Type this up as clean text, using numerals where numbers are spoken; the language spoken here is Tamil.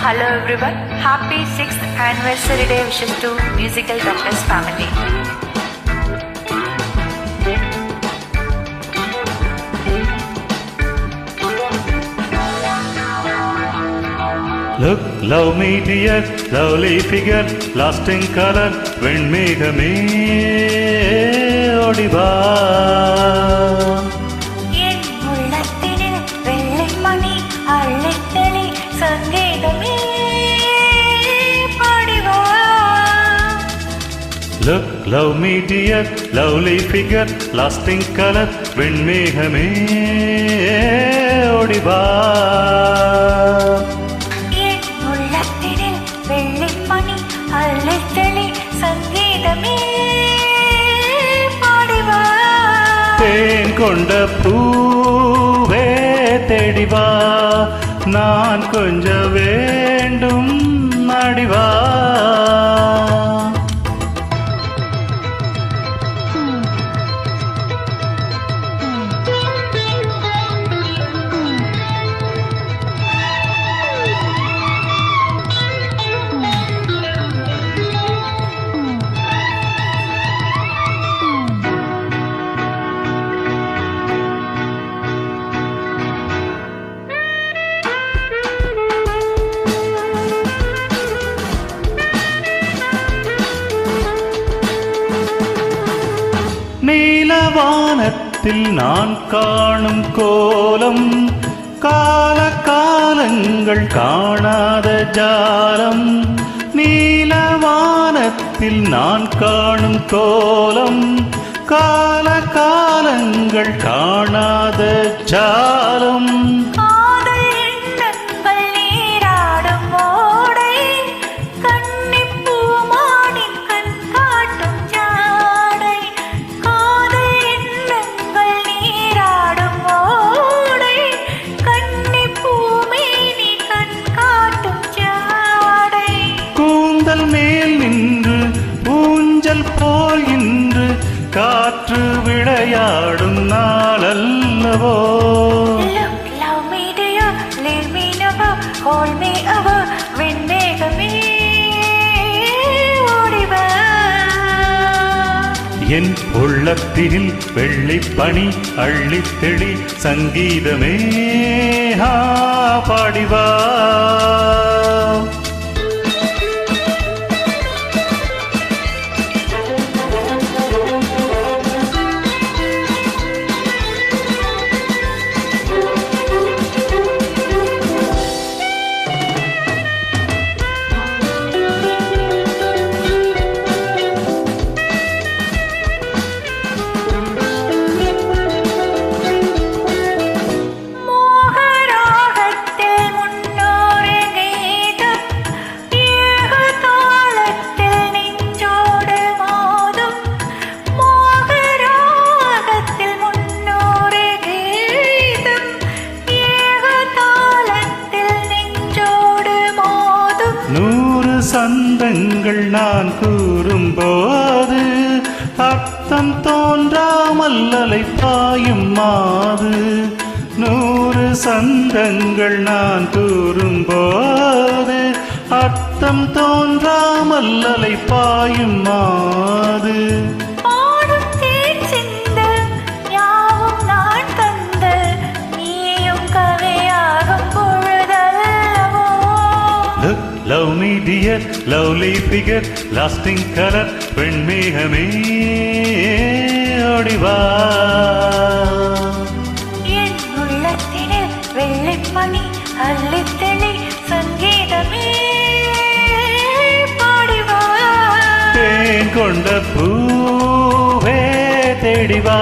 Hello everyone, happy 6th anniversary day wishes to Musical Doctors family. Look, love me dear, lovely figure, lost in color, வெண்மேகமே ஓடிவா. என் உள்ளத்தினில் வெள்ளை மணி அள்ளித்தெளி சங்கீதமே பாடிவா. Look, love me dear, lovely figure, lost in color, வெண்மேகமே ஓடிவா. தேன் கொண்ட பூவே தேடிவா, நான் கொஞ்சம் வேண்டும் அடிவா. நீலவானத்தில் நான் காணும் கோலம், கால காலங்கள் காணாத ஜாலம். நீலவானத்தில் நான் காணும் கோலம், கால காலங்கள் காணாத ஜாலம். மேல் நின்று ஊஞ்சல் போல் இன்று காற்று விளையாடும் நாளல்லவோ. என் உள்ளத்தில் வெள்ளிப்பனி அள்ளித்தெளி சங்கீதமே பாடிவா. சந்தங்கள் நான் கூறும்போது அர்த்தம் தோன்றாமல் அலை பாயும் மாது. 100 சந்தங்கள் நான் கூறும்போது அர்த்தம் தோன்றாமல் அலை பாயும் மாது. Love me dear, lovely figure, lasting color, வெண்மேகமே ஓடிவா. என் உள்ளத்தினில் வெள்ளை மணி அள்ளித்தெளி சங்கீதமே பாடிவா. தேன் கொண்ட பூவே தேடிவா.